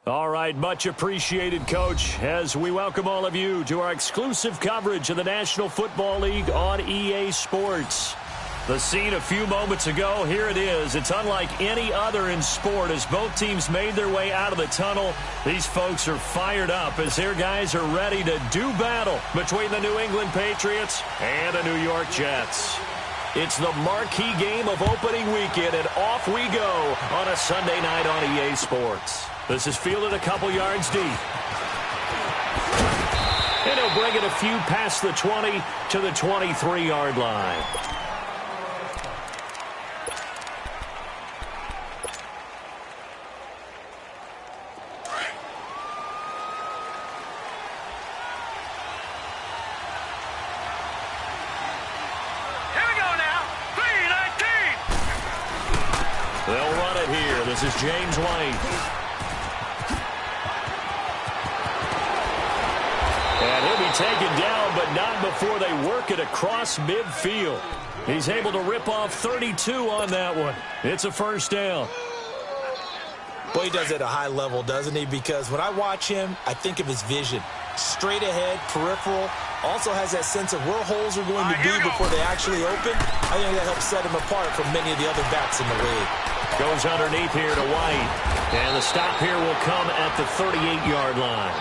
All right, much appreciated, Coach, as we welcome all of you to our exclusive coverage of the National Football League on EA Sports. The scene a few moments ago, here it is. It's unlike any other in sport as both teams made their way out of the tunnel. These folks are fired up as their guys are ready to do battle between the New England Patriots and the New York Jets. It's the marquee game of opening weekend, and off we go on a Sunday night on EA Sports. This is fielded a couple yards deep. And he'll bring it a few past the 20 to the 23-yard line. They'll run it here. This is James White. And he'll be taken down, but not before they work it across midfield. He's able to rip off 32 on that one. It's a first down. Well, he does it at a high level, doesn't he? Because when I watch him, I think of his vision. Straight ahead, peripheral. Also has that sense of where holes are going to be before they actually open. I think that helps set him apart from many of the other backs in the league. Goes underneath here to White. And the stop here will come at the 38-yard line.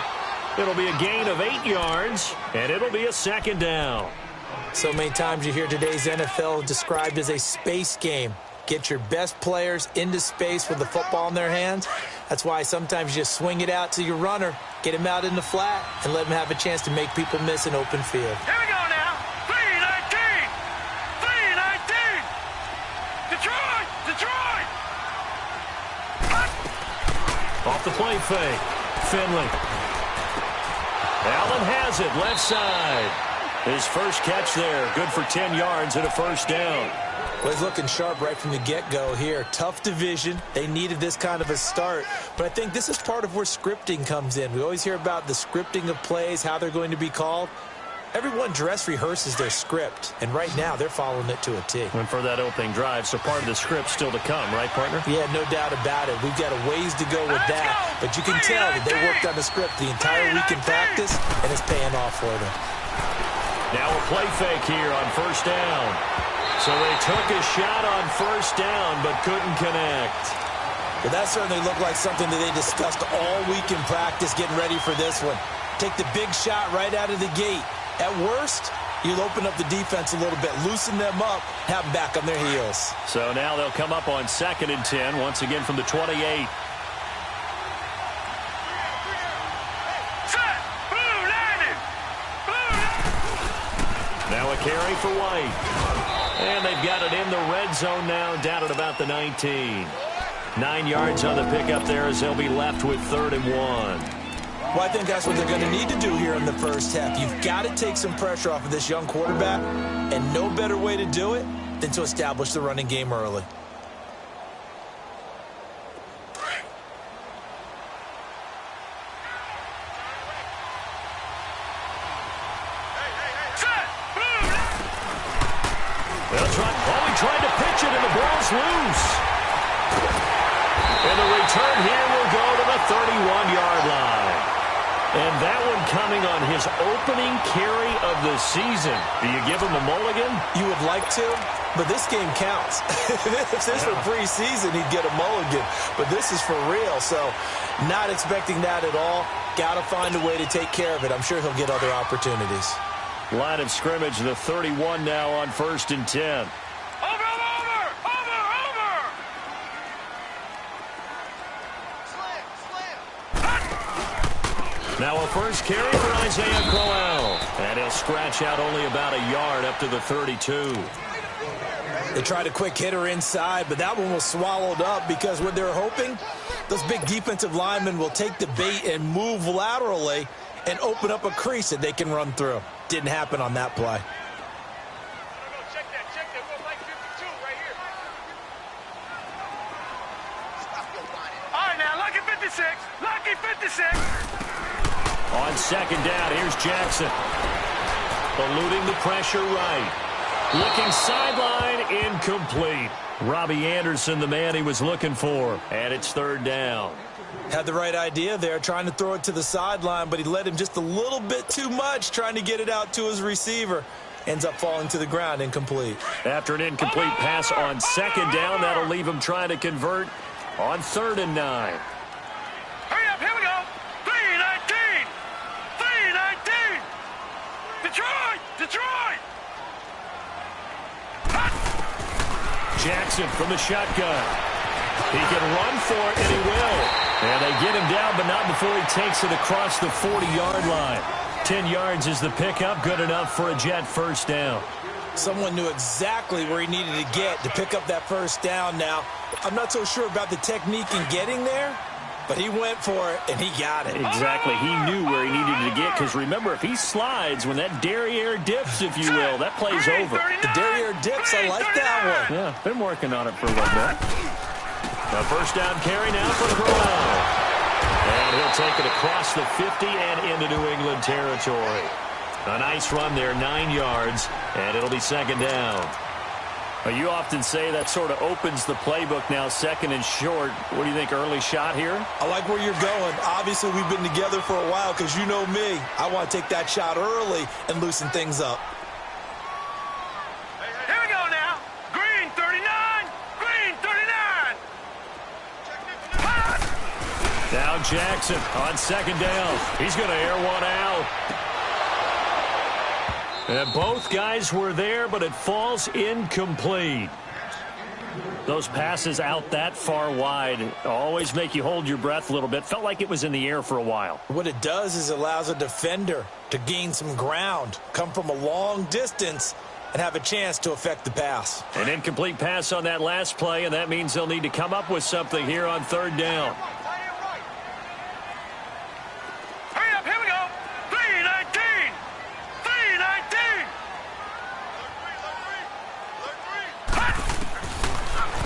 It'll be a gain of 8 yards, and it'll be a second down. So many times you hear today's NFL described as a space game. Get your best players into space with the football in their hands. That's why sometimes you just swing it out to your runner, get him out in the flat, and let him have a chance to make people miss an open field. Here we go now. 3-19. 3-19. Detroit. Off the play fake. Finley. Allen has it, left side. His first catch there, good for 10 yards and a first down. Well, he's looking sharp right from the get-go here. Tough division. They needed this kind of a start. But I think this is part of where scripting comes in. We always hear about the scripting of plays, how they're going to be called. Everyone dress rehearses their script, and right now they're following it to a T. And for that opening drive, so part of the script still to come, right, partner? Yeah, no doubt about it. We've got a ways to go with that, but you can tell that they worked on the script the entire week in practice, and it's paying off for them. Now a play fake here on first down. So they took a shot on first down, but couldn't connect. Well, that certainly looked like something that they discussed all week in practice, getting ready for this one. Take the big shot right out of the gate. At worst, you'll open up the defense a little bit, loosen them up, have them back on their heels. So now they'll come up on 2nd and 10, once again from the 28. Now a carry for White. And they've got it in the red zone now, down at about the 19. 9 yards on the pickup there as they'll be left with 3rd and 1. Well, I think that's what they're going to need to do here in the first half. You've got to take some pressure off of this young quarterback, and no better way to do it than to establish the running game early. He tried to pitch it, and the ball's loose. And the return here will go to the 31-yard line. And that one coming on his opening carry of the season. Do you give him the mulligan? You would like to, but this game counts. If this were preseason, he'd get a mulligan. But this is for real, so not expecting that at all. Got to find a way to take care of it. I'm sure he'll get other opportunities. Line of scrimmage, the 31 now on 1st and 10. Now a first carry for Isaiah Crowell. And he'll scratch out only about a yard up to the 32. They tried a quick hitter inside, but that one was swallowed up because what they're hoping, those big defensive linemen will take the bait and move laterally and open up a crease that they can run through. Didn't happen on that play. Check that. We're like 52 right here. All right, now, lucky 56. Lucky 56. On 2nd down, here's Jackson. Eluding the pressure right. Looking sideline, incomplete. Robbie Anderson, the man he was looking for. And it's 3rd down. Had the right idea there, trying to throw it to the sideline, but he let him just a little bit too much, trying to get it out to his receiver. Ends up falling to the ground, incomplete. After an incomplete pass on second down, that'll leave him trying to convert on 3rd and 9. Hurry up, here we go. 3-19. 3-19. Detroit! Detroit! Jackson from the shotgun. He can run for it, and he will. And they get him down, but not before he takes it across the 40-yard line. 10 yards is the pickup, good enough for a Jet first down. Someone knew exactly where he needed to get to pick up that first down now. I'm not so sure about the technique in getting there, but he went for it, and he got it. Exactly. He knew where he needed to get, because remember, if he slides, when that derriere dips, if you will, that play's over. The derriere dips, I like that one. Yeah, been working on it for a little bit. A first down carry now for Burrow. And he'll take it across the 50 and into New England territory. A nice run there, 9 yards, and it'll be second down. Well, you often say that sort of opens the playbook now, second and short. What do you think, early shot here? I like where you're going. Obviously, we've been together for a while because you know me. I want to take that shot early and loosen things up. Here we go now. Green 39. Green 39. Now Jackson on second down. He's going to air one out. And both guys were there, but it falls incomplete. Those passes out that far wide always make you hold your breath a little bit. Felt like it was in the air for a while. What it does is it allows a defender to gain some ground, come from a long distance, and have a chance to affect the pass. An incomplete pass on that last play, and that means they'll need to come up with something here on third down. Hurry up, here we go. 3-19. 3-19.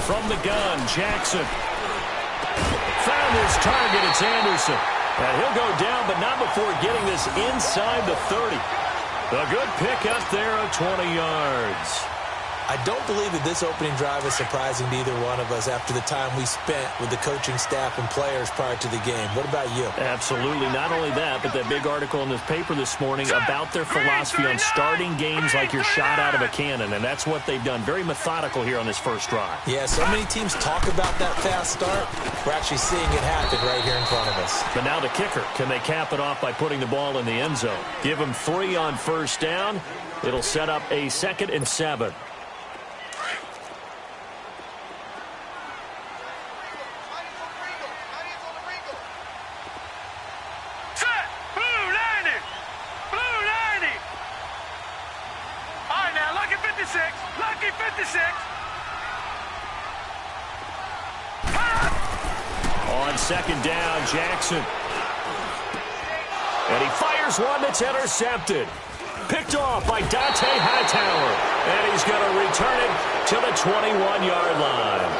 From the gun, Jackson. Found his target, it's Anderson. And he'll go down, but not before getting this inside the 30. A good pick up there of 20 yards. I don't believe that this opening drive is surprising to either one of us after the time we spent with the coaching staff and players prior to the game. What about you? Absolutely. Not only that, but that big article in this paper this morning about their philosophy on starting games like you're shot out of a cannon, and that's what they've done. Very methodical here on this first drive. Yeah, so many teams talk about that fast start. We're actually seeing it happen right here in front of us. But now the kicker. Can they cap it off by putting the ball in the end zone? Give them 3 on first down. It'll set up a 2nd and 7. Lucky 56. On second down, Jackson. And he fires one that's intercepted. Picked off by Dante Hightower. And he's going to return it to the 21-yard line.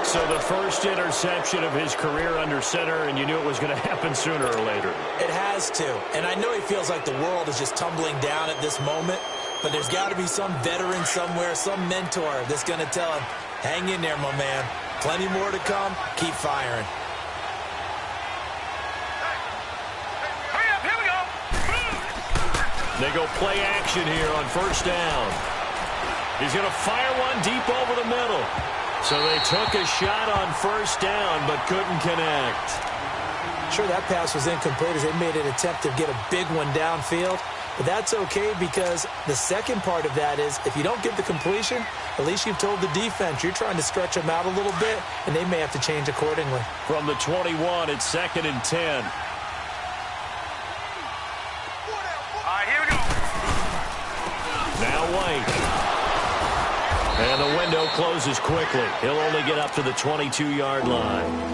So the first interception of his career under center, and you knew it was going to happen sooner or later. It has to. And I know he feels like the world is just tumbling down at this moment, but there's got to be some veteran somewhere, some mentor that's going to tell him, hang in there, my man. Plenty more to come. Keep firing. Hurry up, here we go. They go play action here on first down. He's going to fire one deep over the middle. So they took a shot on first down, but couldn't connect. Sure, that pass was incomplete as they made an attempt to get a big one downfield. But that's okay because the second part of that is if you don't get the completion, at least you've told the defense you're trying to stretch them out a little bit, and they may have to change accordingly. From the 21, it's 2nd and 10. All right, here we go. Now White. And the window closes quickly. He'll only get up to the 22-yard line.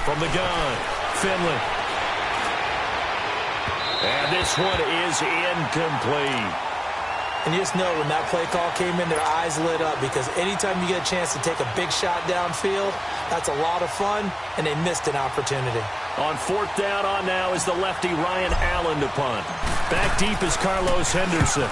From the gun, Finley. And this one is incomplete. And you just know when that play call came in, their eyes lit up because anytime you get a chance to take a big shot downfield, that's a lot of fun, and they missed an opportunity. On fourth down on now is the lefty Ryan Allen to punt. Back deep is Carlos Henderson.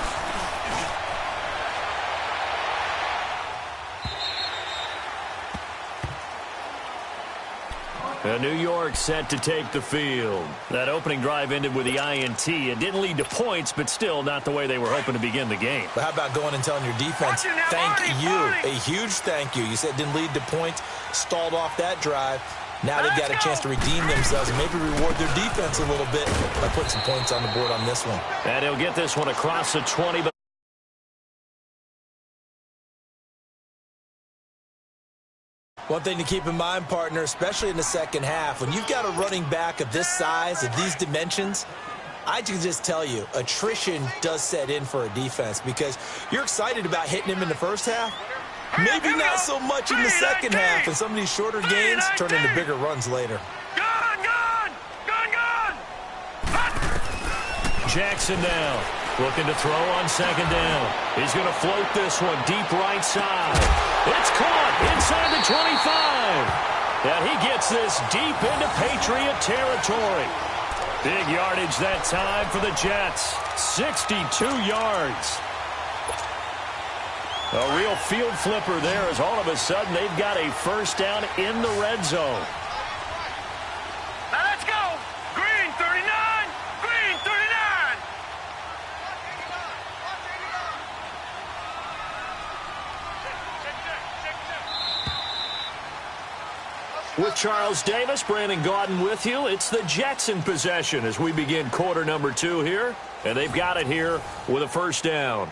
New York set to take the field. That opening drive ended with the INT. It didn't lead to points, but still not the way they were hoping to begin the game. But how about going and telling your defense, thank you, a huge thank you. You said it didn't lead to points, stalled off that drive. Now they've got a chance to redeem themselves and maybe reward their defense a little bit by putting some points on the board on this one. And he'll get this one across the 20. One thing to keep in mind, partner, especially in the second half, when you've got a running back of this size, of these dimensions, I can just tell you, attrition does set in for a defense because you're excited about hitting him in the first half. Maybe not so much in the second half, and some of these shorter gains turn into bigger runs later. Jackson now, looking to throw on second down. He's going to float this one deep right side. It's caught inside the 25. And he gets this deep into Patriot territory. Big yardage that time for the Jets. 62 yards. A real field flipper there as all of a sudden they've got a first down in the red zone. Now let's go. Green 39. Green 39. With Charles Davis, Brandon Gaudin with you. It's the Jets in possession as we begin quarter number 2 here. And they've got it here with a first down.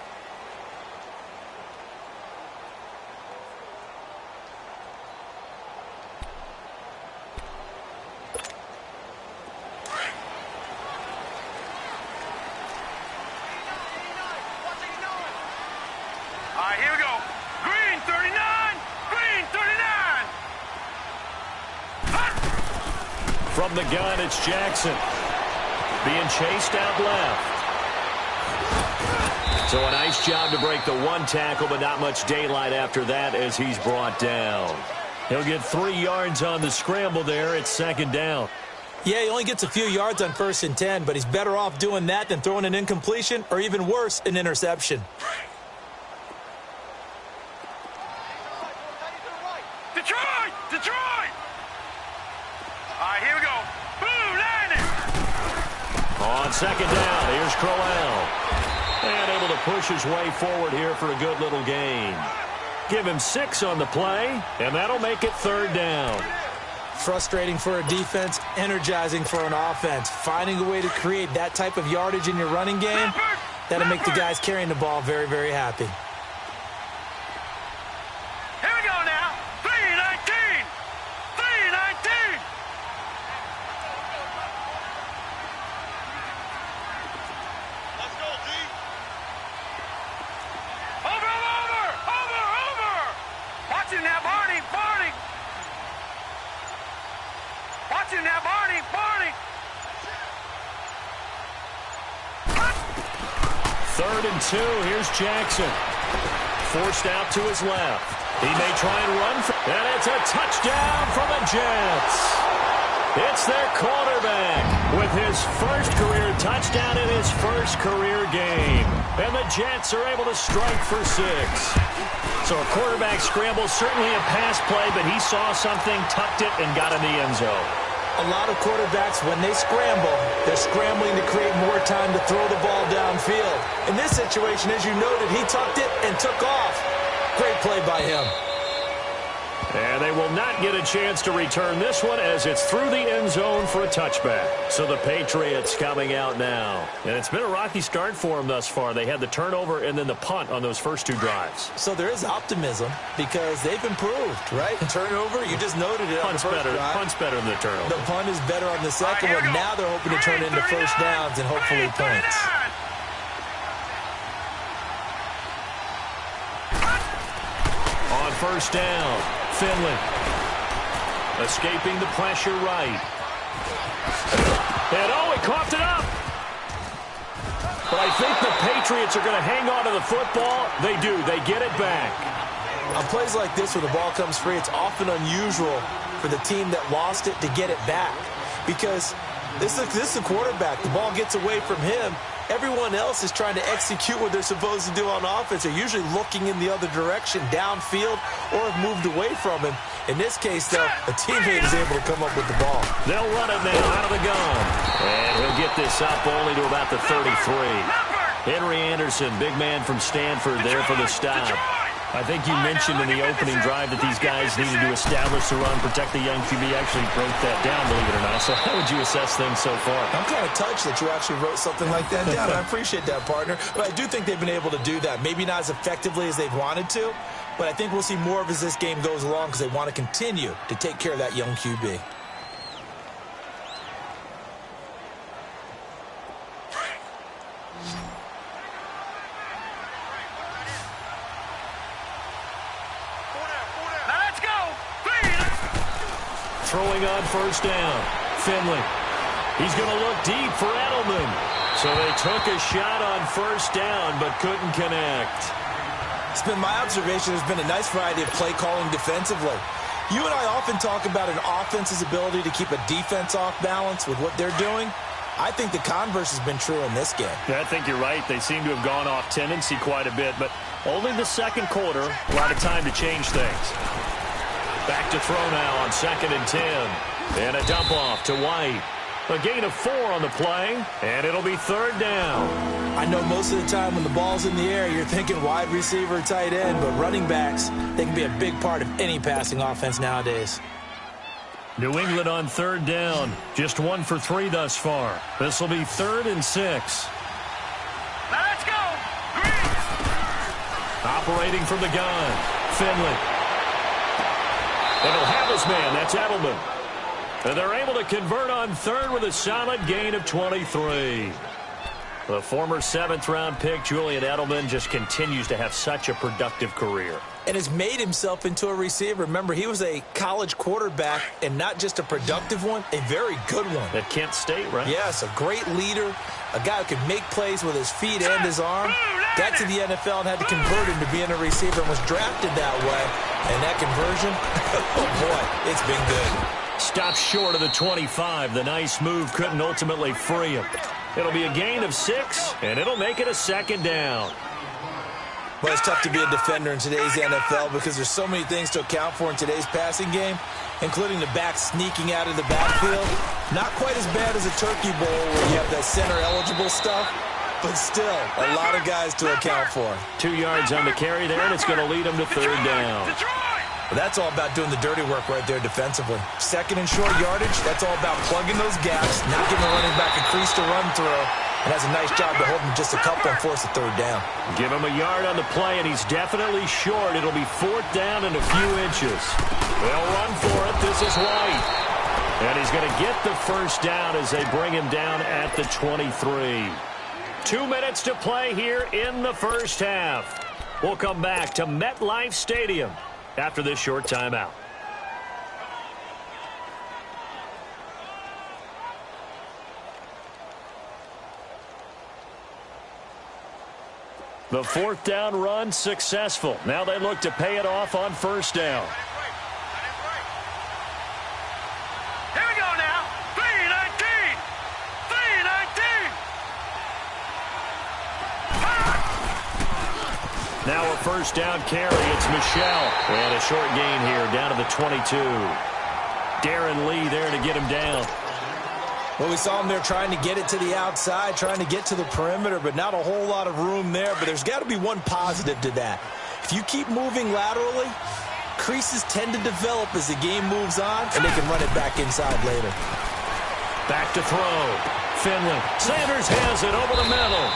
All right, here we go. Green 39. Green 39. From the gun, it's Jackson. Being chased out left. So a nice job to break the one tackle, but not much daylight after that as he's brought down. He'll get 3 yards on the scramble there. It's second down. Yeah, he only gets a few yards on 1st and 10, but he's better off doing that than throwing an incompletion or even worse, an interception. Detroit! Detroit! All right, here we go. Blue landing. On second down, here's Crowell. And able to push his way forward here for a good little gain. Give him 6 on the play, and that'll make it third down. Frustrating for a defense, energizing for an offense. Finding a way to create that type of yardage in your running game, that'll make the guys carrying the ball very, very happy. Here we go now. 319. 319. Let's go, D. Over. Watch him now, Barney. Watch him now, Barney. Third and 2, here's Jackson. Forced out to his left. He may try and run, and it's a touchdown for the Jets. It's their quarterback with his first career touchdown in his first career game. And the Jets are able to strike for 6. So a quarterback scramble, certainly a pass play, but he saw something, tucked it, and got in the end zone. A lot of quarterbacks, when they scramble, they're scrambling to create more time to throw the ball downfield. In this situation, as you noted, he tucked it and took off. Great play by him. And they will not get a chance to return this one as it's through the end zone for a touchback. So the Patriots coming out now. And it's been a rocky start for them thus far. They had the turnover and then the punt on those first 2 drives. So there is optimism because they've improved, right? Turnover, you just noted it on the first drive. Punt's better than the turnover. The punt is better on the second one. Now they're hoping to turn into first downs and hopefully points. On first down, Finley escaping the pressure right. And he coughed it up. But I think the Patriots are going to hang on to the football. They do. They get it back. On plays like this where the ball comes free, it's often unusual for the team that lost it to get it back. Because this is the quarterback. The ball gets away from him. Everyone else is trying to execute what they're supposed to do on offense. They're usually looking in the other direction, downfield, or have moved away from him. In this case, though, a teammate is able to come up with the ball. They'll run it now out of the gun. And he'll get this up only to about the 33. Henry Anderson, big man from Stanford, there for the stop. I think you mentioned in the opening drive that these guys needed to establish the run, protect the young QB. Actually broke that down, believe it or not. So how would you assess them so far? I'm kind of touched that you actually wrote something like that down. I appreciate that, partner. But I do think they've been able to do that. Maybe not as effectively as they've wanted to, but I think we'll see more of as this game goes along because they want to continue to take care of that young QB. Throwing on first down. Finley. He's going to look deep for Edelman. So they took a shot on first down but couldn't connect. It's been my observation there's been a nice variety of play calling defensively. You and I often talk about an offense's ability to keep a defense off balance with what they're doing. I think the converse has been true in this game. Yeah, I think you're right. They seem to have gone off tendency quite a bit, but only the second quarter, a lot of time to change things. Back to throw now on 2nd and 10. And a dump off to White. A gain of 4 on the play, and it'll be 3rd down. I know most of the time when the ball's in the air, you're thinking wide receiver, tight end, but running backs, they can be a big part of any passing offense nowadays. New England on 3rd down. Just 1 for 3 thus far. This will be 3rd and 6. Let's go! Operating from the gun. Finley. And he'll have his man. That's Edelman. And they're able to convert on 3rd with a solid gain of 23. The former 7th-round pick, Julian Edelman, just continues to have such a productive career. And has made himself into a receiver. Remember, he was a college quarterback, and not just a productive one, a very good one. At Kent State, right? Yes, a great leader, a guy who could make plays with his feet and his arm. Got to the NFL and had to convert him to being a receiver and was drafted that way. And that conversion, oh boy, it's been good. Stopped short of the 25. The nice move couldn't ultimately free him. It'll be a gain of 6, and it'll make it a 2nd down. Well, it's tough to be a defender in today's NFL because there's so many things to account for in today's passing game, including the back sneaking out of the backfield. Not quite as bad as a turkey bowl where you have that center-eligible stuff, but still a lot of guys to account for. 2 yards on the carry there, and it's going to lead them to 3rd down. Well, that's all about doing the dirty work right there defensively. 2nd and short yardage, that's all about plugging those gaps, not giving the running back a crease to run through, and has a nice job to hold him just a couple and force a 3rd down. Give him a yard on the play, and he's definitely short. It'll be 4th down and a few inches. They'll run for it. This is White. And he's going to get the first down as they bring him down at the 23. 2 minutes to play here in the first half. We'll come back to MetLife Stadium after this short timeout. The 4th down run successful. Now they look to pay it off on 1st down. Here we go now. 3-19. 3-19. Now a 1st down carry. It's Michel. And a short gain here down to the 22. Darren Lee there to get him down. Well, we saw him there trying to get it to the outside, trying to get to the perimeter, but not a whole lot of room there. But there's got to be one positive to that. If you keep moving laterally, creases tend to develop as the game moves on, and they can run it back inside later. Back to throw. Finley. Sanders has it over the middle.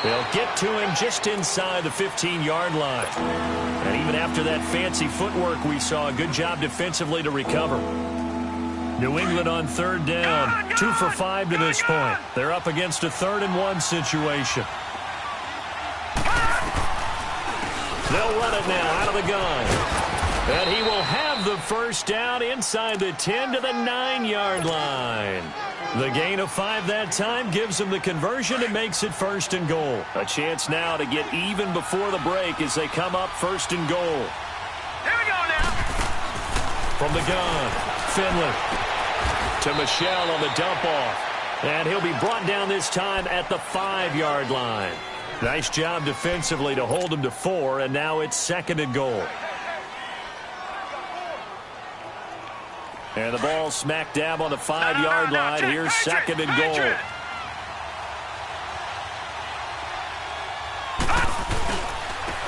They'll get to him just inside the 15-yard line. And even after that fancy footwork we saw, a good job defensively to recover. New England on 3rd down. 2 for 5 to this point. They're up against a 3rd and 1 situation. They'll run it now out of the gun. And he will have the first down inside the 10 to the 9-yard line. The gain of 5 that time gives them the conversion and makes it 1st and goal. A chance now to get even before the break as they come up 1st and goal. Here we go now. From the gun, Finley to Michelle on the dump off. And he'll be brought down this time at the 5-yard line. Nice job defensively to hold him to 4, and now it's 2nd and goal. And the ball smack dab on the 5-yard line. Here's 2nd and goal.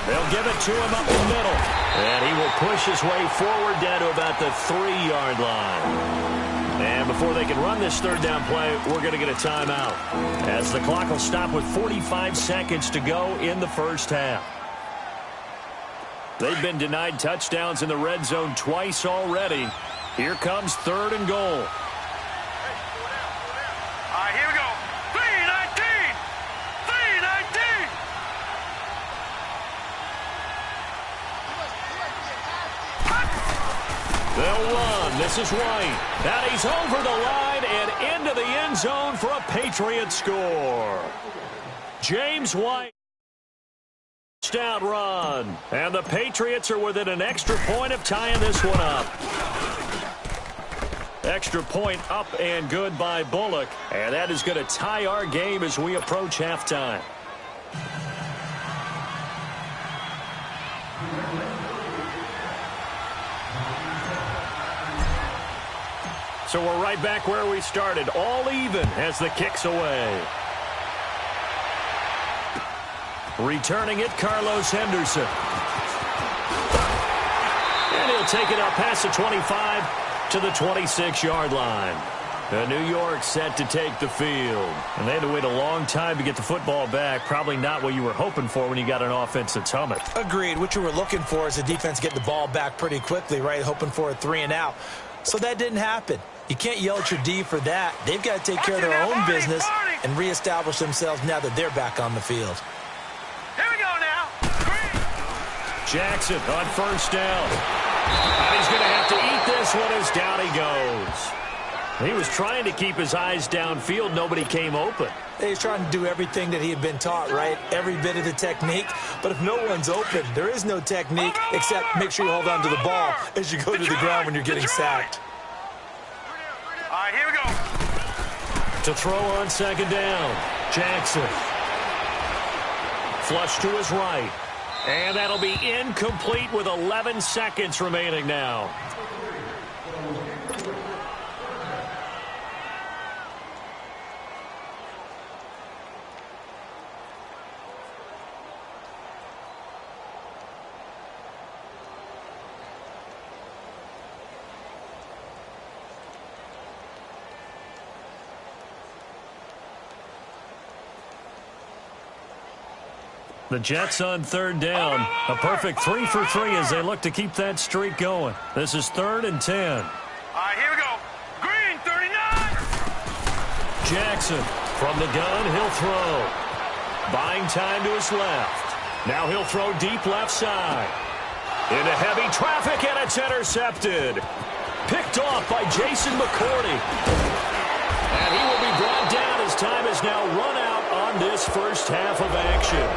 They'll give it to him up the middle. And he will push his way forward down to about the 3-yard line. And before they can run this 3rd down play, we're going to get a timeout, as the clock will stop with 45 seconds to go in the 1st half. They've been denied touchdowns in the red zone twice already. Here comes 3rd and goal. All right, here we go. 3-19. 3-19. They'll run. This is White. And he's over the line and into the end zone for a Patriot score. James White. Touchdown run. And the Patriots are within an extra point of tying this one up. Extra point up and good by Bullock. And that is going to tie our game as we approach halftime. So we're right back where we started, all even as the kick's away. Returning it, Carlos Henderson. And he'll take it up past the 25 to the 26-yard line. New York set to take the field. And they had to wait a long time to get the football back. Probably not what you were hoping for when you got an offense that's humming. Agreed. What you were looking for is the defense getting the ball back pretty quickly, right? Hoping for a 3-and-out. So that didn't happen. You can't yell at your D for that. They've got to take care of their own business and reestablish themselves now that they're back on the field. Here we go now. Jackson on 1st down. And he's going to have to eat this one as down he goes. He was trying to keep his eyes downfield. Nobody came open. He's trying to do everything that he had been taught, right? Every bit of the technique. But if no one's open, there is no technique except make sure you hold on to the ball as you go to the ground when you're getting sacked. All right, here we go. To throw on 2nd down, Jackson. Flush to his right. And that'll be incomplete with 11 seconds remaining now. The Jets on 3rd down. A perfect 3 for 3 as they look to keep that streak going. This is 3rd and 10. All right, here we go. Green, 39. Jackson from the gun. He'll throw. Buying time to his left. Now he'll throw deep left side. Into heavy traffic, and it's intercepted. Picked off by Jason McCourty. And he will be brought down as time is now run out on this 1st half of action.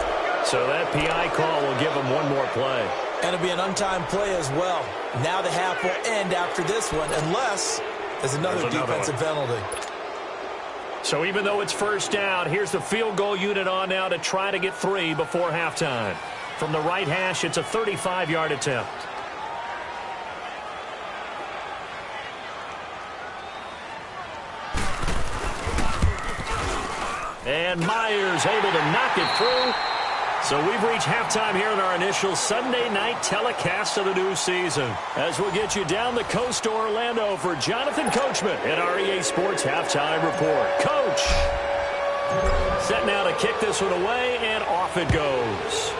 So that PI call will give him one more play. And it'll be an untimed play as well. Now the half will end after this one, unless there's another defensive penalty. So even though it's 1st down, here's the field goal unit on now to try to get 3 before halftime. From the right hash, it's a 35-yard attempt. And Myers able to knock it through. So we've reached halftime here in our initial Sunday night telecast of the new season. As we'll get you down the coast to Orlando for Jonathan Coachman at our EA Sports Halftime Report. Coach, set now to kick this one away, and off it goes.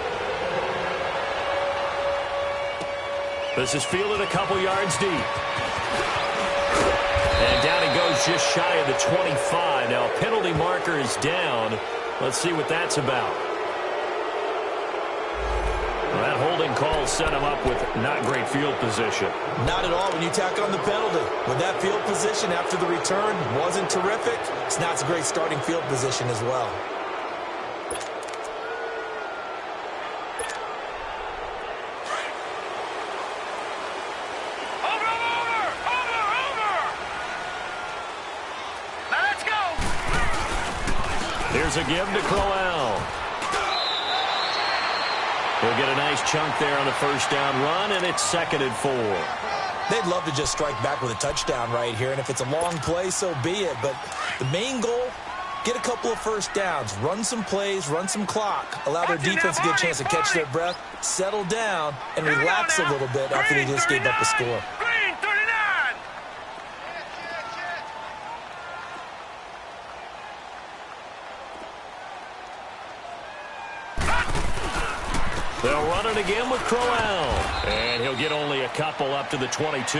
This is fielded a couple yards deep. And down he goes just shy of the 25. Now a penalty marker is down. Let's see what that's about. Well, that holding call set him up with not great field position. Not at all when you tack on the penalty. With that field position after the return wasn't terrific, it's not a great starting field position as well. Here's a give to Crowell. He'll get a nice chunk there on the first down run, and it's 2nd and 4. They'd love to just strike back with a touchdown right here, and if it's a long play, so be it. But the main goal, get a couple of first downs, run some plays, run some clock, allow their defense to get a chance to catch their breath, settle down, and relax a little bit after they just gave up the score. They'll run it again with Crowell, and he'll get only a couple up to the 22.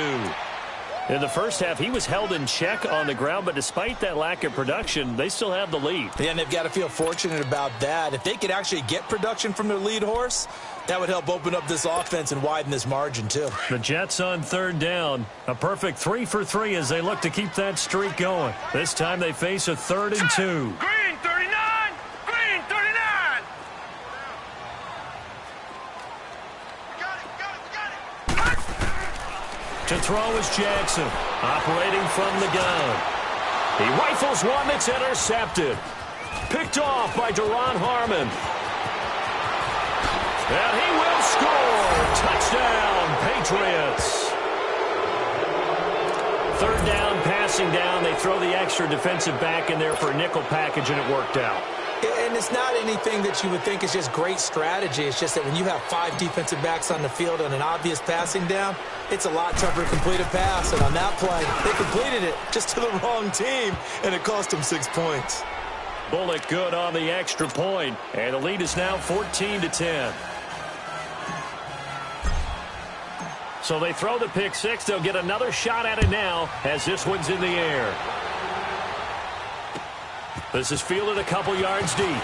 In the first half, he was held in check on the ground, but despite that lack of production, they still have the lead. Yeah, and they've got to feel fortunate about that. If they could actually get production from their lead horse, that would help open up this offense and widen this margin, too. The Jets on 3rd down. A perfect 3 for 3 as they look to keep that streak going. This time they face a 3rd and 2. Green 39! Green 39! To throw is Jackson, operating from the gun. He rifles one that's intercepted. Picked off by Duron Harmon. And he will score. Touchdown, Patriots. 3rd down, passing down. They throw the extra defensive back in there for a nickel package, and it worked out. And it's not anything that you would think is just great strategy. It's just that when you have 5 defensive backs on the field and an obvious passing down, it's a lot tougher to complete a pass. And on that play, they completed it just to the wrong team, and it cost them 6 points. Bullock good on the extra point, and the lead is now 14-10. So they throw the pick 6. They'll get another shot at it now as this one's in the air. This is fielded a couple yards deep. And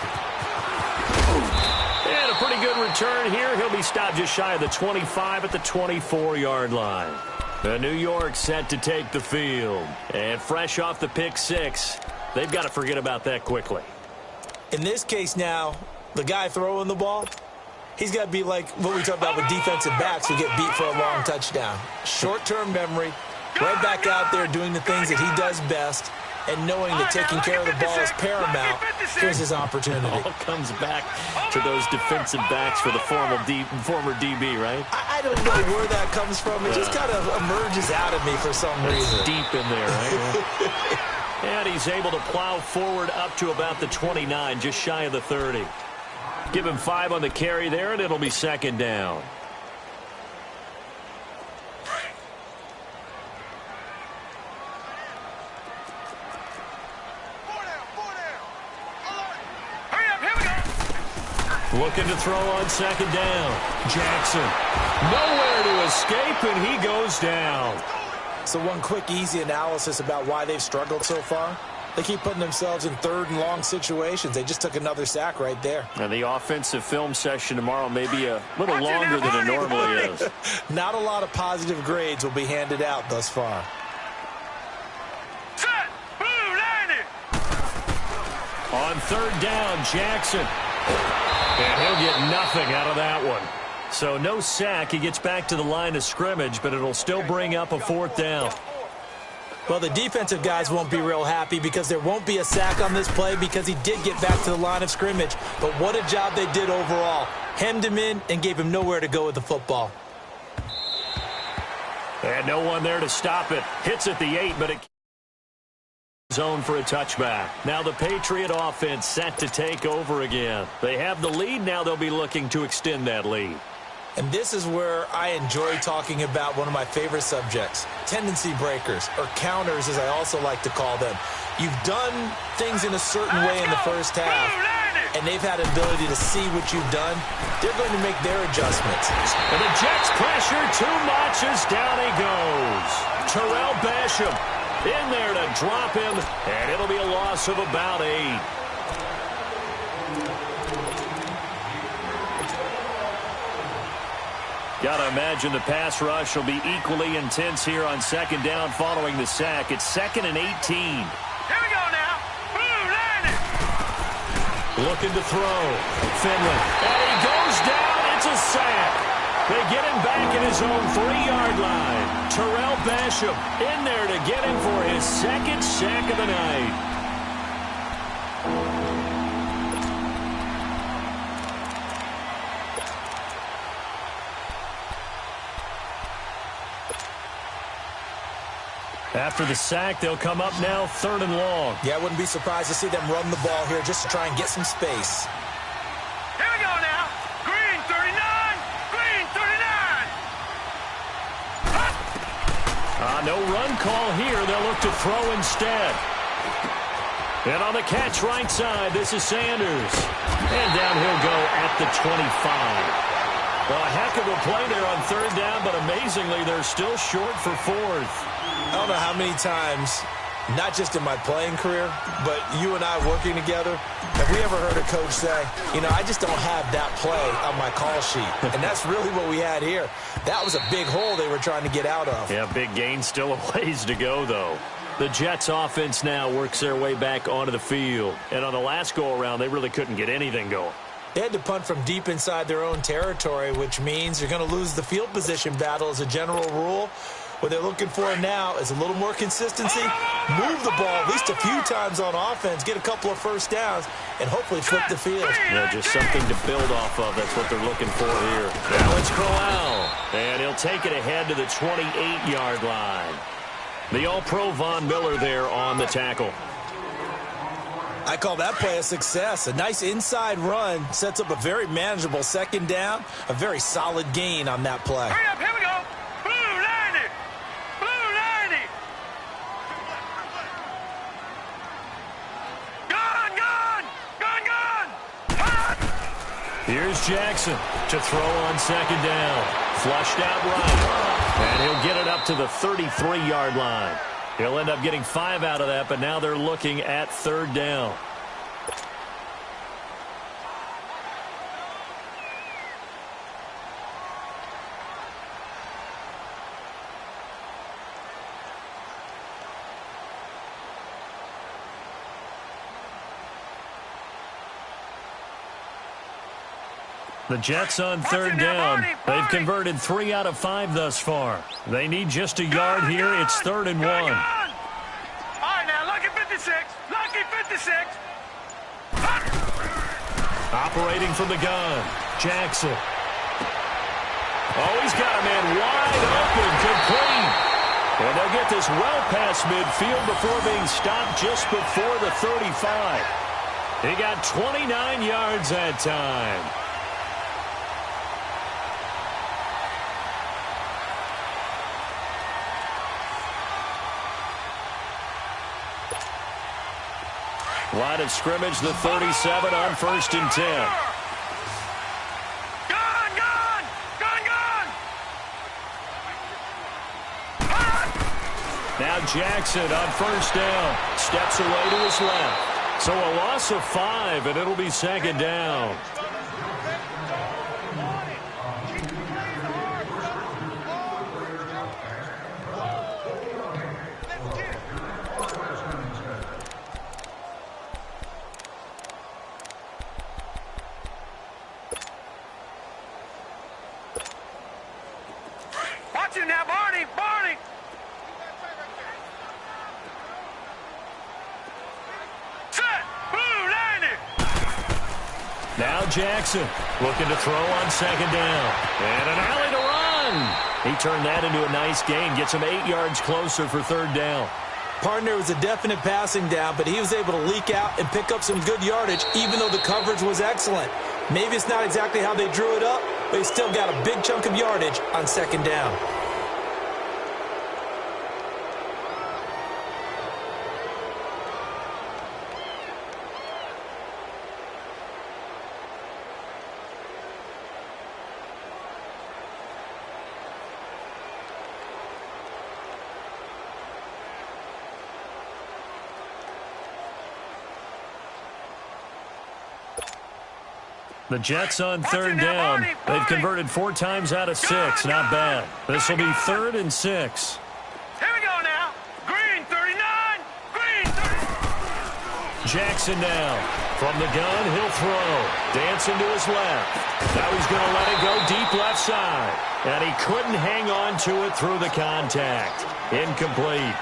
a pretty good return here. He'll be stopped just shy of the 25 at the 24-yard line. The New York set to take the field. And fresh off the pick 6, they've got to forget about that quickly. In this case now, the guy throwing the ball, he's got to be like what we talked about with defensive backs who get beat for a long touchdown. Short-term memory, right back out there doing the things that he does best, and knowing that taking care of the ball is paramount. Here's his opportunity. It all comes back to those defensive backs for the former DB, right? I don't know where that comes from. It just kind of emerges out of me for some reason. Deep in there, right? And he's able to plow forward up to about the 29, just shy of the 30. Give him 5 on the carry there, and it'll be 2nd down. Looking to throw on 2nd down. Jackson, nowhere to escape, and he goes down. So one quick, easy analysis about why they've struggled so far. They keep putting themselves in 3rd and long situations. They just took another sack right there. And the offensive film session tomorrow may be a little longer than it normally is. Not a lot of positive grades will be handed out thus far. Set! Blue landed! On 3rd down, Jackson. And he'll get nothing out of that one. So no sack. He gets back to the line of scrimmage, but it'll still bring up a 4th down. Well, the defensive guys won't be real happy because there won't be a sack on this play because he did get back to the line of scrimmage. But what a job they did overall. Hemmed him in and gave him nowhere to go with the football. And no one there to stop it. Hits at the 8, but it zone for a touchback. Now the Patriot offense set to take over again. They have the lead. Now they'll be looking to extend that lead. And this is where I enjoy talking about one of my favorite subjects, tendency breakers, or counters as I also like to call them. You've done things in a certain way in the first half, and they've had ability to see what you've done. They're going to make their adjustments. And the Jets pressure too much as down he goes. Terrell Basham in there to drop him, and it'll be a loss of about 8. Got to imagine the pass rush will be equally intense here on second down following the sack. It's 2nd and 18. Here we go now. Boom, landed. Looking to throw. Finley. And he goes down. It's a sack. They get him back in his own 3-yard line. Terrell Basham in there to get him for his 2nd sack of the night. After the sack, they'll come up now 3rd and long. Yeah, I wouldn't be surprised to see them run the ball here just to try and get some space. Here we go now. Green 39. Green 39. No run call here. They'll look to throw instead. And on the catch right side, this is Sanders. And down he'll go at the 25. Well, a heck of a play there on 3rd down, but amazingly, they're still short for 4th. I don't know how many times, not just in my playing career, but you and I working together, have we ever heard a coach say, you know, I just don't have that play on my call sheet. And that's really what we had here. That was a big hole they were trying to get out of. Yeah, big gain, still a ways to go, though. The Jets offense now works their way back onto the field. And on the last go-around, they really couldn't get anything going. They had to punt from deep inside their own territory, which means you're going to lose the field position battle as a general rule. What they're looking for now is a little more consistency, move the ball at least a few times on offense, get a couple of first downs, and hopefully flip the field. Yeah, just something to build off of. That's what they're looking for here. Now it's Crowell, and he'll take it ahead to the 28-yard line. The All-Pro Von Miller there on the tackle. I call that play a success. A nice inside run sets up a very manageable 2nd down, a very solid gain on that play. Hurry up, here we go. Blue 90. Blue 90. Gone, gone. Gone, gone. Hot. Here's Jackson to throw on 2nd down. Flushed out right. And he'll get it up to the 33-yard line. He'll end up getting 5 out of that, but now they're looking at 3rd down. The Jets on 3rd down. They've converted 3 out of 5 thus far. They need just a yard here. It's 3rd and 1. All right, now, lucky 56. Lucky 56. Operating from the gun. Jackson. Oh, he's got a man wide open, complete. And they'll get this well past midfield before being stopped just before the 35. He got 29 yards that time. Line of scrimmage, the 37 on 1st and 10. Gone, gone. Gone, gone. Now Jackson on 1st down. Steps away to his left. So a loss of 5, and it'll be 2nd down. Watch him now, Barney. Barney. Set. Blue 90. Now Jackson looking to throw on 2nd down. And an alley to run. He turned that into a nice gain. Gets him 8 yards closer for 3rd down. Partner was a definite passing down, but he was able to leak out and pick up some good yardage, even though the coverage was excellent. Maybe it's not exactly how they drew it up, but he still got a big chunk of yardage on 2nd down. The Jets on third down. They've converted 4 times out of 6. Not bad. This will be 3rd and 6. Here we go now. Green 39. Green 30. Jackson now. From the gun, he'll throw. Dancing to his left. Now he's going to let it go deep left side. And he couldn't hang on to it through the contact. Incomplete.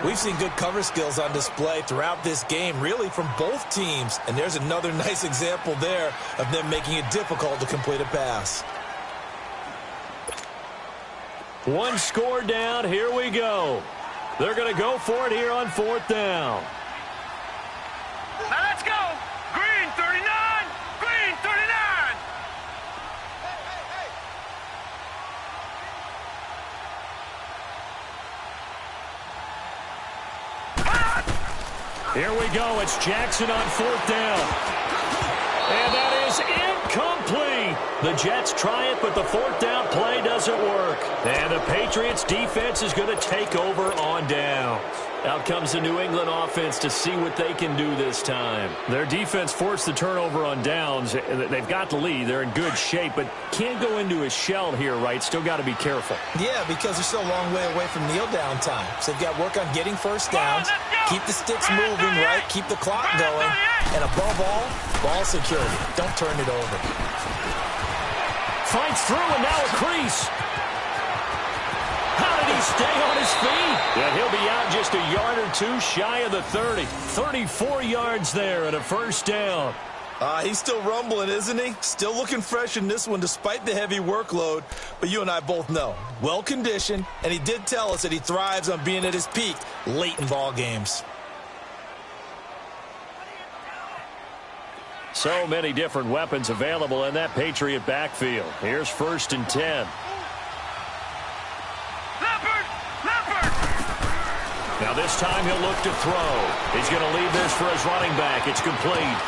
We've seen good cover skills on display throughout this game, really from both teams. And there's another nice example there of them making it difficult to complete a pass. 1 score down. Here we go. They're going to go for it here on 4th down. Now let's go. Green 39. Green 39. Here we go. It's Jackson on 4th down. And that is incomplete. The Jets try it, but the 4th down play doesn't work. And the Patriots defense is going to take over on downs. Out comes the New England offense to see what they can do this time. Their defense forced the turnover on downs. They've got the lead. They're in good shape, but can't go into a shell here, right? Still got to be careful. Yeah, because they're still a long way away from kneel down time. So they've got to work on getting first downs, keep the sticks moving, right? Keep the clock going. And above all, ball security. Don't turn it over. Fights through, and now a crease. How did he stay on his feet? Yeah, he'll be out just a yard or 2 shy of the 30. 34 yards there and a first down. He's still rumbling, isn't he? Still looking fresh in this one despite the heavy workload. But you and I both know, well-conditioned, and he did tell us that he thrives on being at his peak late in ball games. So many different weapons available in that Patriot backfield. Here's 1st and 10. Now this time he'll look to throw. He's going to leave this for his running back. It's complete.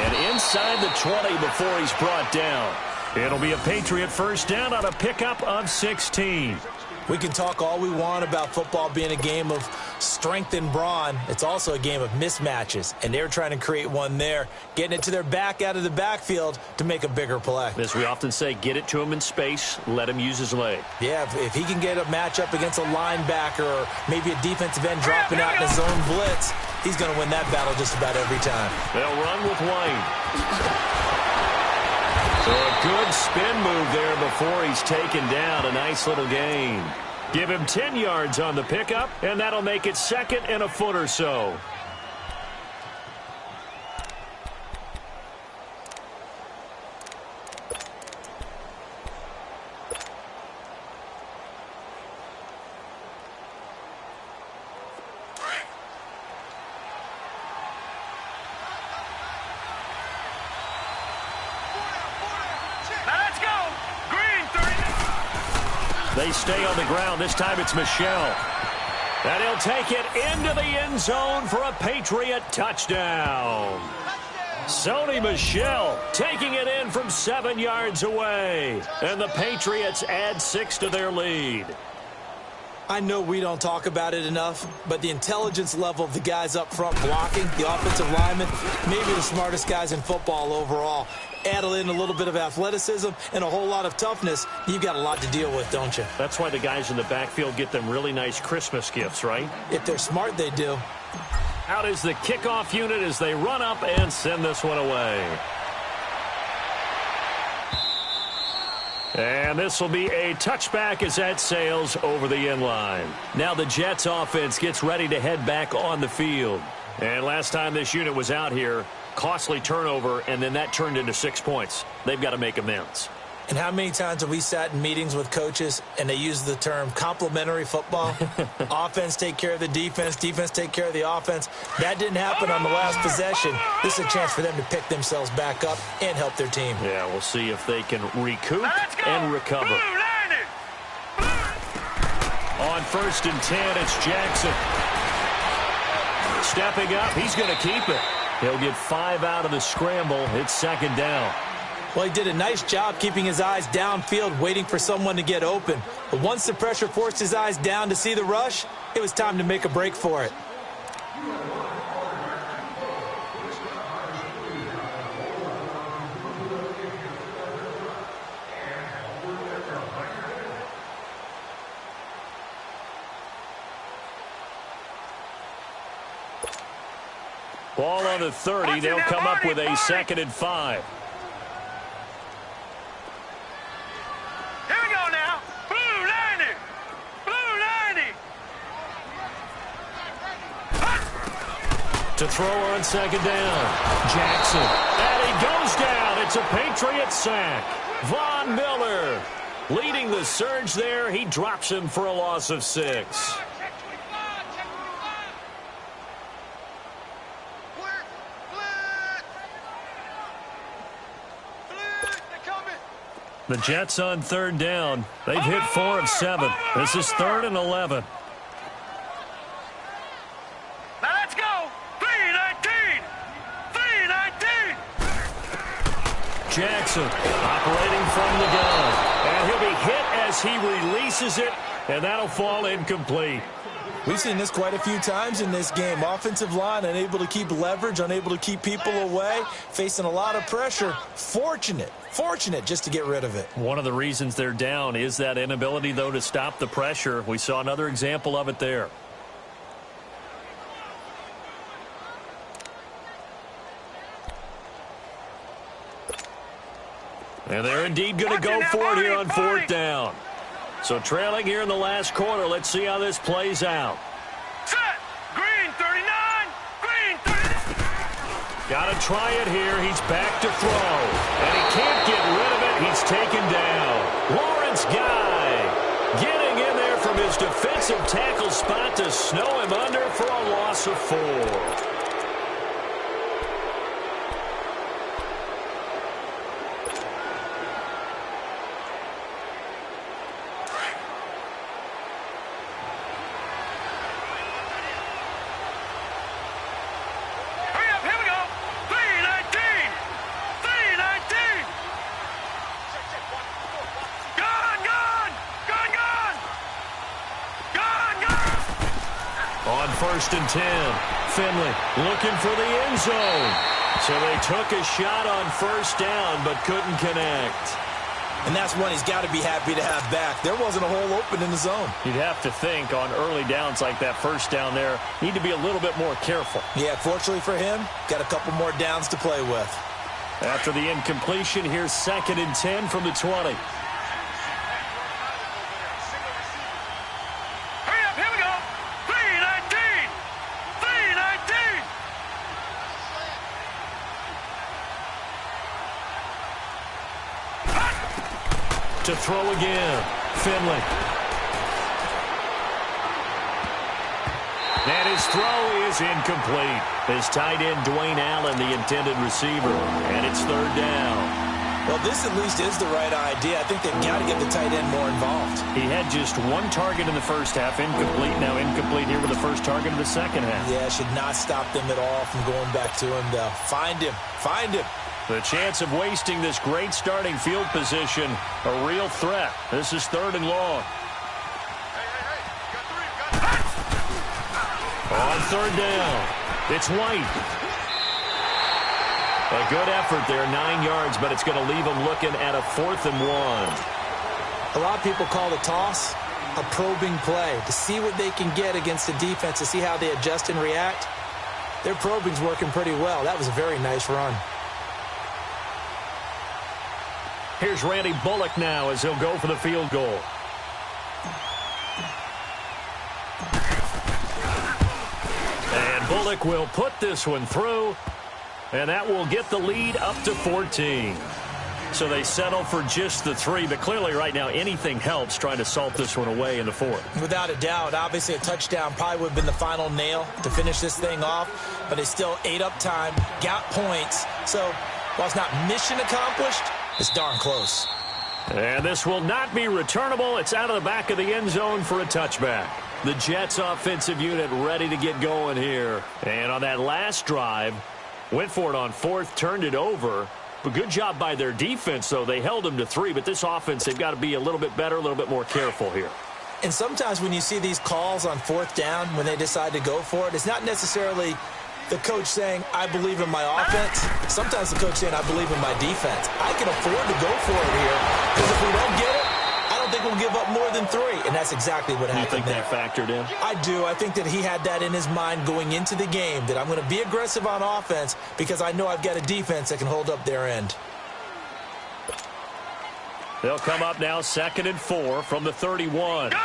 And inside the 20 before he's brought down. It'll be a Patriot first down on a pickup of 16. We can talk all we want about football being a game of strength and brawn. It's also a game of mismatches, and they're trying to create one there, getting it to their back out of the backfield to make a bigger play. As we often say, get it to him in space, let him use his leg. Yeah, if he can get a matchup against a linebacker or maybe a defensive end dropping out in a zone blitz, he's going to win that battle just about every time. They'll run with Wayne. So a good spin move there before he's taken down. A nice little gain. Give him 10 yards on the pickup, and that'll make it 2nd and a foot or so. They stay on the ground. This time it's Michel. And he'll take it into the end zone for a Patriot touchdown. Sony Michel taking it in from 7 yards away. And the Patriots add 6 to their lead. I know we don't talk about it enough, but the intelligence level of the guys up front blocking, the offensive linemen, maybe the smartest guys in football overall. Add in a little bit of athleticism and a whole lot of toughness, you've got a lot to deal with, don't you? That's why the guys in the backfield get them really nice Christmas gifts, right? If they're smart, they do. Out is the kickoff unit as they run up and send this one away. And this will be a touchback as that sails over the end line. Now the Jets offense gets ready to head back on the field. And last time this unit was out here, costly turnover, and then that turned into 6 points. They've got to make amends. And how many times have we sat in meetings with coaches and they use the term complementary football? Offense take care of the defense, defense take care of the offense. That didn't happen on the last possession. This is a chance for them to pick themselves back up and help their team. Yeah, we'll see if they can recoup and recover. On 1st and 10, it's Jackson. Stepping up, he's going to keep it. He'll get 5 out of the scramble. It's 2nd down. Well, he did a nice job keeping his eyes downfield, waiting for someone to get open. But once the pressure forced his eyes down to see the rush, it was time to make a break for it. Ball on the 30. They'll come up with a 2nd and 5. Here we go now. Blue 90. Blue 90. To throw on 2nd down. Jackson. And he goes down. It's a Patriot sack. Von Miller leading the surge there. He drops him for a loss of 6. The Jets on 3rd down. They've hit 4 of 7. This is 3rd and 11. Now let's go. 319. 319. Jackson operating from the gun. And he'll be hit as he releases it, and that'll fall incomplete. We've seen this quite a few times in this game. Offensive line unable to keep leverage, unable to keep people away, facing a lot of pressure. Fortunate just to get rid of it. One of the reasons they're down is that inability, though, to stop the pressure. We saw another example of it there. And they're indeed going to go for it here on 4th down. So trailing here in the last quarter. Let's see how this plays out. Set. Green 39. Green 39. Got to try it here. He's back to throw. And he can't get rid of it. He's taken down. Lawrence Guy getting in there from his defensive tackle spot to snow him under for a loss of 4. On 1st and 10, Finley looking for the end zone. So they took a shot on 1st down but couldn't connect. And that's one he's got to be happy to have back. There wasn't a hole open in the zone. You'd have to think on early downs like that 1st down there, need to be a little bit more careful. Yeah, fortunately for him, got a couple more downs to play with. After the incompletion, here's 2nd and 10 from the 20. To throw again, Finley. And his throw is incomplete. His tight end, Dwayne Allen, the intended receiver. And it's 3rd down. Well, this at least is the right idea. I think they've got to get the tight end more involved. He had just 1 target in the 1st half, incomplete. Now incomplete here with the 1st target of the 2nd half. Yeah, should not stop them at all from going back to him, though. Find him. Find him. The chance of wasting this great starting field position, a real threat. This is 3rd and long. On 3rd down, it's White. A good effort there, 9 yards, but it's going to leave them looking at a 4th and 1. A lot of people call the toss a probing play to see what they can get against the defense, to see how they adjust and react. Their probing's working pretty well. That was a very nice run. Here's Randy Bullock now as he'll go for the field goal. And Bullock will put this one through, and that will get the lead up to 14. So they settle for just the 3, but clearly right now anything helps trying to salt this one away in the 4th. Without a doubt, obviously a touchdown probably would have been the final nail to finish this thing off, but they still ate up time, got points. So while it's not mission accomplished, it's darn close. And this will not be returnable. It's out of the back of the end zone for a touchback. The Jets offensive unit ready to get going here. And on that last drive, went for it on 4th, turned it over. But good job by their defense, though. They held them to 3, but this offense, they've got to be a little bit better, a little bit more careful here. And sometimes when you see these calls on 4th down, when they decide to go for it, it's not necessarily the coach saying, I believe in my offense. Sometimes the coach saying, I believe in my defense. I can afford to go for it here, because if we don't get it, I don't think we'll give up more than 3, and that's exactly what happened. You think that factored in? I do. I think that he had that in his mind going into the game, that I'm going to be aggressive on offense because I know I've got a defense that can hold up their end. They'll come up now 2nd and 4 from the 31. Gun!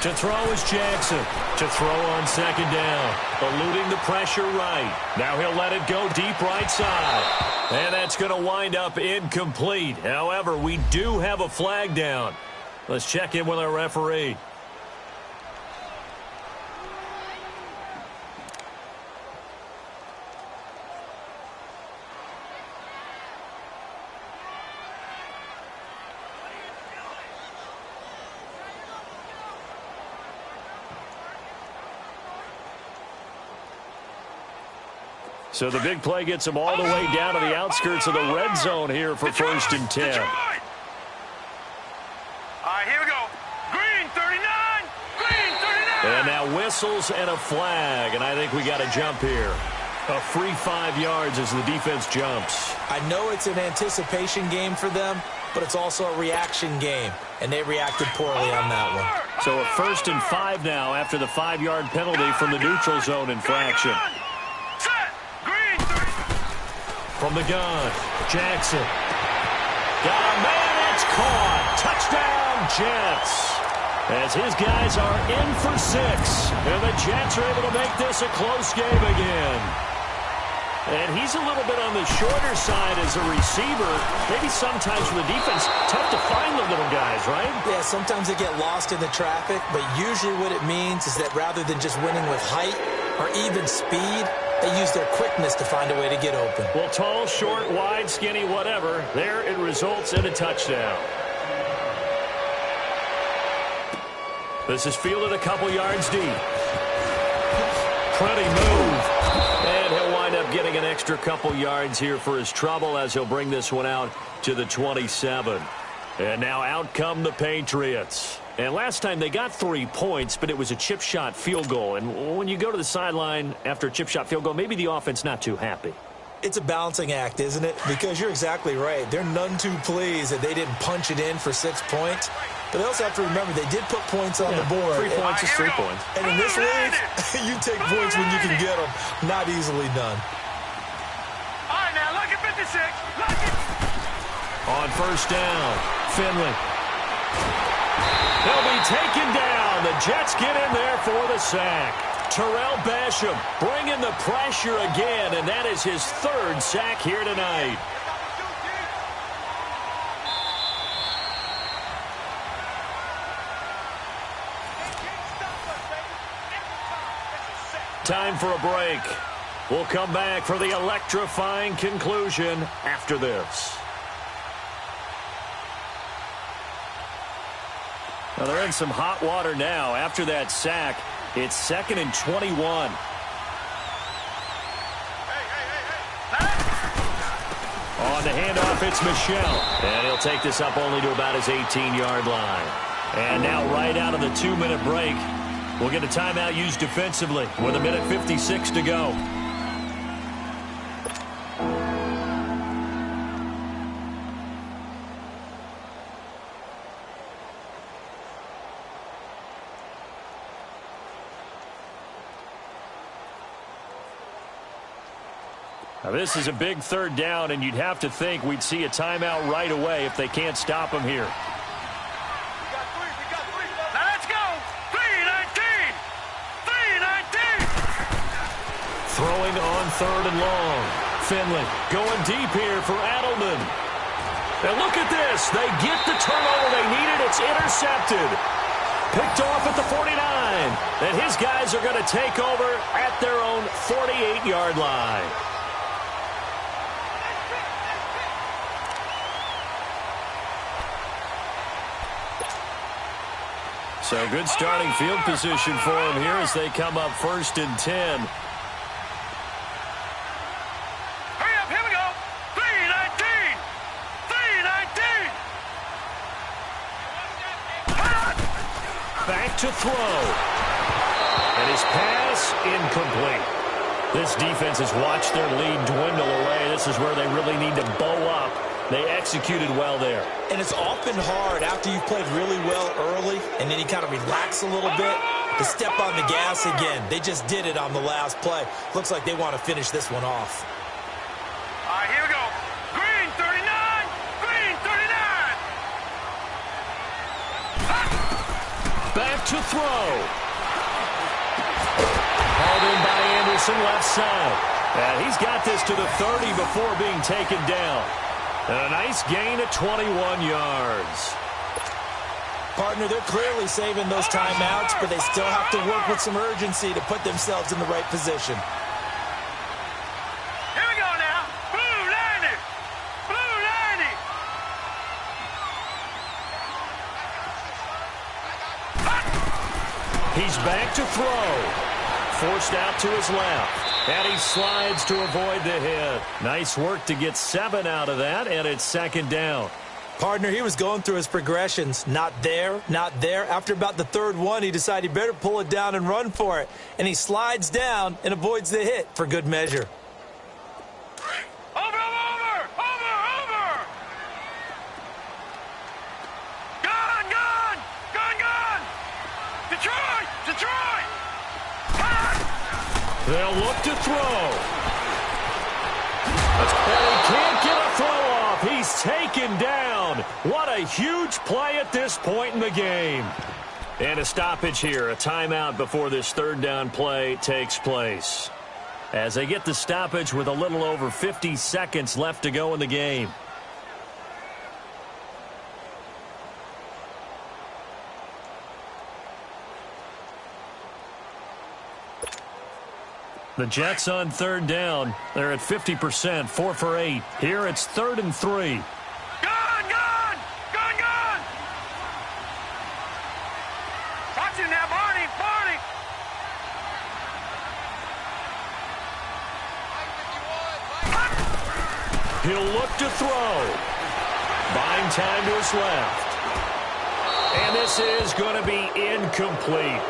To throw is Jackson. To throw on 2nd down. Eluding the pressure right. Now he'll let it go deep right side. And that's going to wind up incomplete. However, we do have a flag down. Let's check in with our referee. So the big play gets them all the way down to the outskirts of the red zone here for 1st and 10. All right, here we go. Green 39. Green 39. And now whistles and a flag, and I think we got a jump here. A free 5 yards as the defense jumps. I know it's an anticipation game for them, but it's also a reaction game, and they reacted poorly on that one. So a 1st and 5 now after the 5-yard penalty from the neutral zone infraction. From the gun, Jackson. Got a man, it's caught. Touchdown, Jets. As his guys are in for 6. And the Jets are able to make this a close game again. And he's a little bit on the shorter side as a receiver. Maybe sometimes for the defense, tough to find the little guys, right? Yeah, sometimes they get lost in the traffic, but usually what it means is that rather than just winning with height or even speed, they use their quickness to find a way to get open. Well, tall, short, wide, skinny, whatever, there it results in a touchdown. This is fielded a couple yards deep. Pretty move. And he'll wind up getting an extra couple yards here for his trouble as he'll bring this one out to the 27. And now out come the Patriots. And last time they got 3 points, but it was a chip shot field goal. And when you go to the sideline after a chip shot field goal, maybe the offense not too happy. It's a balancing act, isn't it? Because you're exactly right. They're none too pleased that they didn't punch it in for 6 points. But they also have to remember they did put points on the board. 3 points is 3 points. And in this league, you take points when you can get them. Not easily done. All right, now look at 56. Look at... On 1st down, Finley. They'll be taken down. The Jets get in there for the sack. Terrell Basham bringing the pressure again, and that is his 3rd sack here tonight. Time for a break. We'll come back for the electrifying conclusion after this. Well, they're in some hot water now. After that sack, it's 2nd and 21. On the handoff, it's Michel. And he'll take this up only to about his 18-yard line. And now right out of the 2-minute break, we'll get a timeout used defensively with 1:56 to go. Now, this is a big 3rd down, and you'd have to think we'd see a timeout right away if they can't stop him here. Now let's go. 3-19. 3-19. Throwing on 3rd and long. Finley going deep here for Adelman. And look at this. They get the turnover they needed. It's intercepted. Picked off at the 49. And his guys are going to take over at their own 48-yard line. So good starting field position for him here as they come up 1st and 10. Hurry up, here we go. 3-19. 3-19. Back to throw. And his pass incomplete. This defense has watched their lead dwindle away. This is where they really need to bow up. They executed well there. And it's often hard after you've played really well early and then you kind of relax a little bit to step on the gas again. They just did it on the last play. Looks like they want to finish this one off. All right, here we go. Green 39. Green 39. Back to throw. Hauled in by Anderson, left side. And he's got this to the 30 before being taken down. And a nice gain of 21 yards. Partner, they're clearly saving those timeouts, but they still have to work with some urgency to put themselves in the right position. Here we go now. Blue 90. Blue 90. He's back to throw. Forced out to his left. And he slides to avoid the hit. Nice work to get 7 out of that, and it's second down. Partner, he was going through his progressions. Not there, not there. After about the third one, he decided he better pull it down and run for it. And he slides down and avoids the hit for good measure. Over. Gone. Detroit. They'll look to throw. And he can't get a throw off. He's taken down. What a huge play at this point in the game. And a stoppage here, a timeout before this third down play takes place. As they get the stoppage with a little over 50 seconds left to go in the game. The Jets on third down. They're at 50%, 4 for 8. Here it's 3rd and 3. Gone. Watch him now, Barney. He'll look to throw. Buying time to his left. And this is going to be incomplete.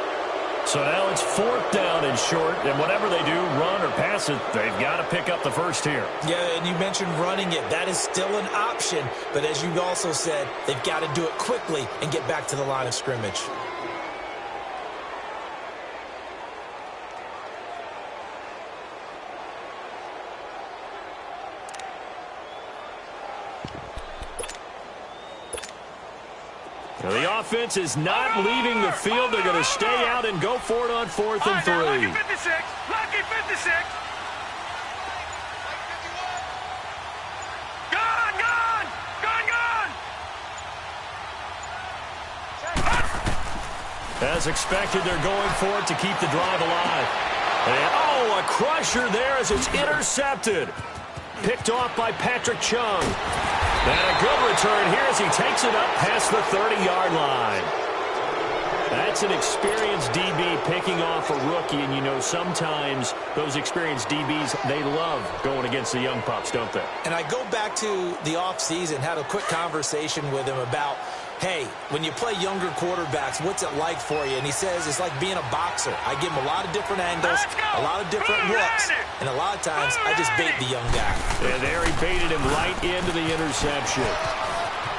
So now it's 4th down and short, and whatever they do, run or pass it, they've got to pick up the first here. Yeah, and you mentioned running it. That is still an option, but as you also said, they've got to do it quickly and get back to the line of scrimmage. The offense is not leaving the field. They're going to stay out and go for it on 4th and 3. Lucky 56. Lucky 56. Gone. As expected, they're going for it to keep the drive alive. And, a crusher there as it's intercepted. Picked off by Patrick Chung. And a good return here as he takes it up past the 30-yard line. That's an experienced DB picking off a rookie, and you know sometimes those experienced DBs, they love going against the young pups, don't they? And I go back to the offseason, had a quick conversation with him about, hey, when you play younger quarterbacks, what's it like for you? And he says it's like being a boxer. I give him a lot of different angles, a lot of different looks, and a lot of times I just bait the young guy. And there he baited him right into the interception.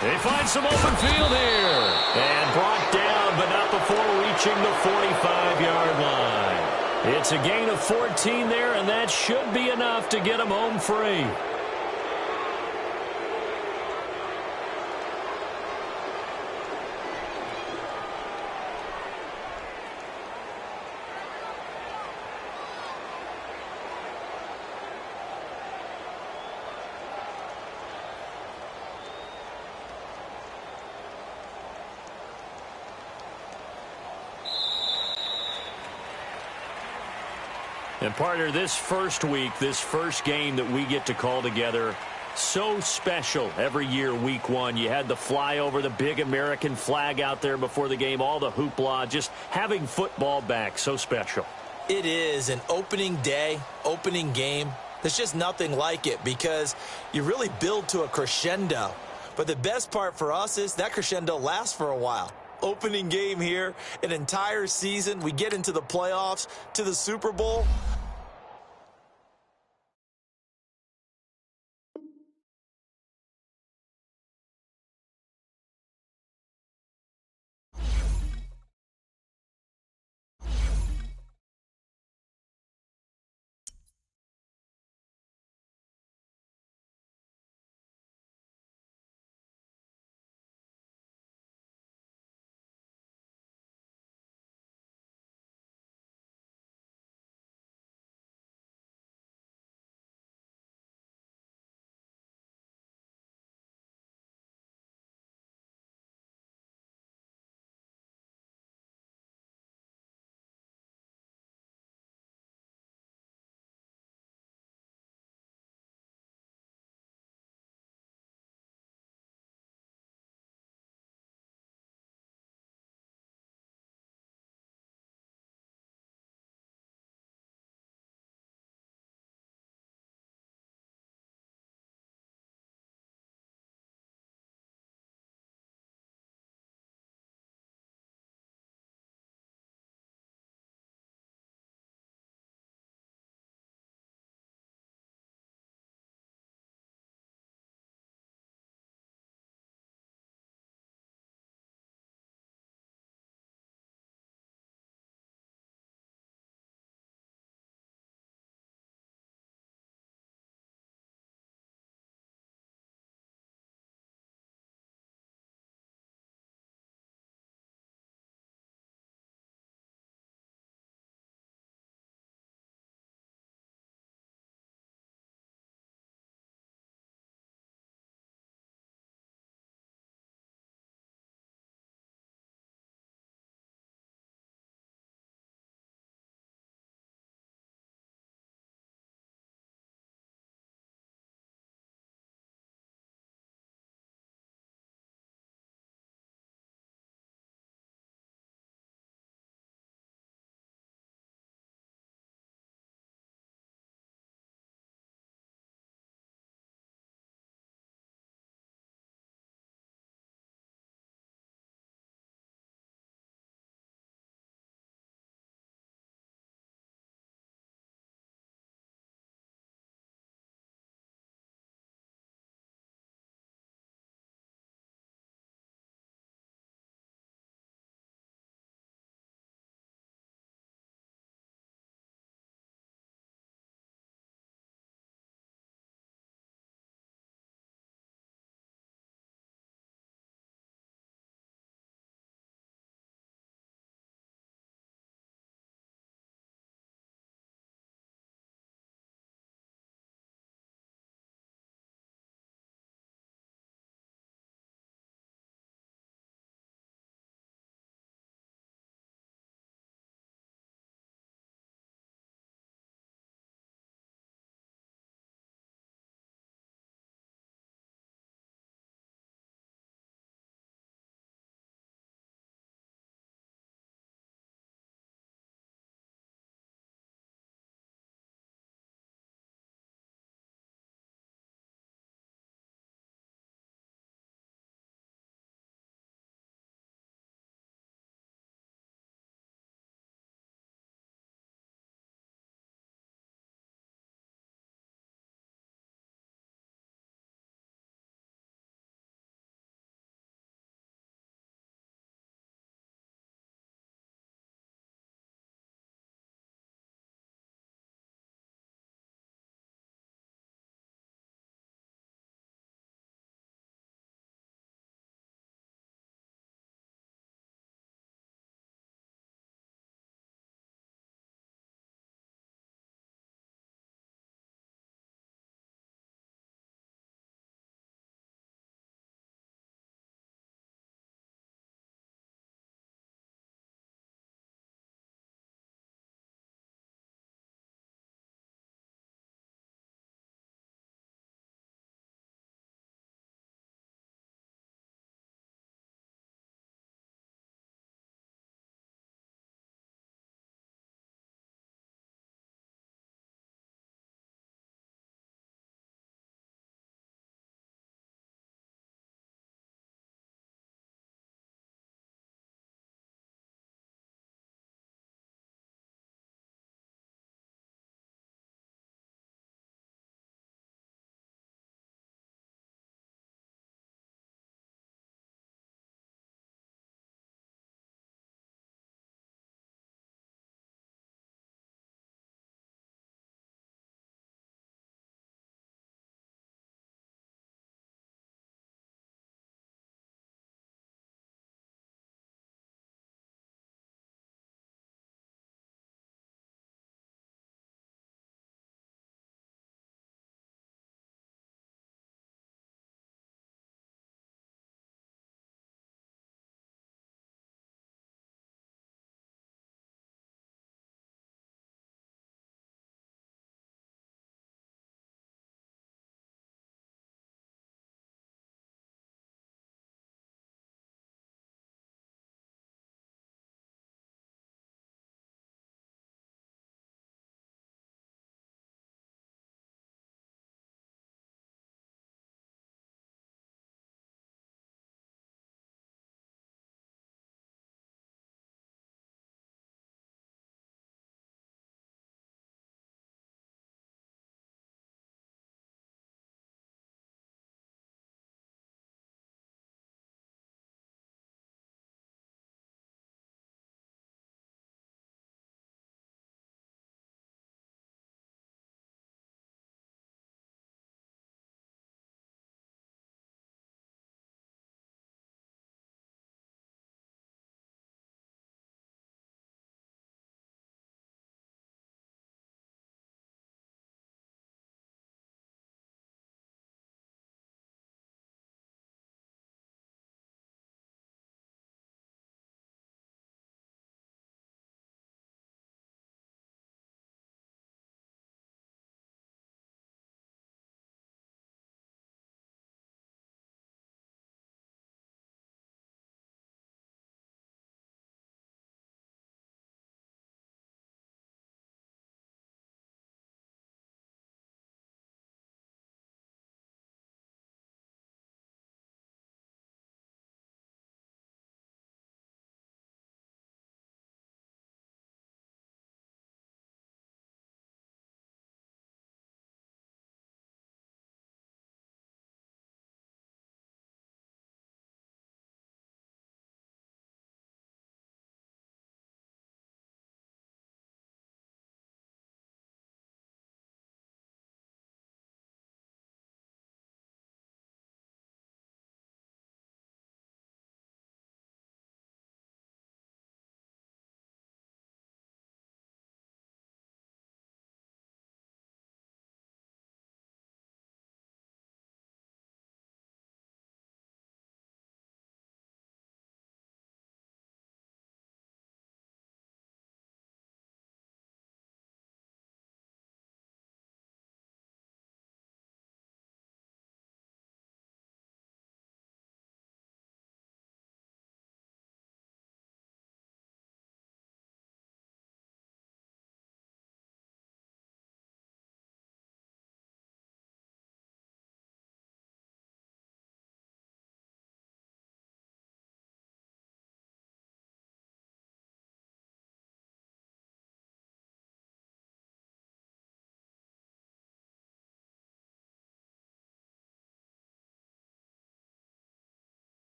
They find some open field here. And brought down, but not before reaching the 45-yard line. It's a gain of 14 there, and that should be enough to get him home free. And partner, this first week, this first game that we get to call together, so special every year, week 1. You had the flyover, the big American flag out there before the game, all the hoopla, just having football back, so special. It is an opening day, opening game. There's just nothing like it because you really build to a crescendo. But the best part for us is that crescendo lasts for a while. Opening game here, an entire season. We get into the playoffs, to the Super Bowl.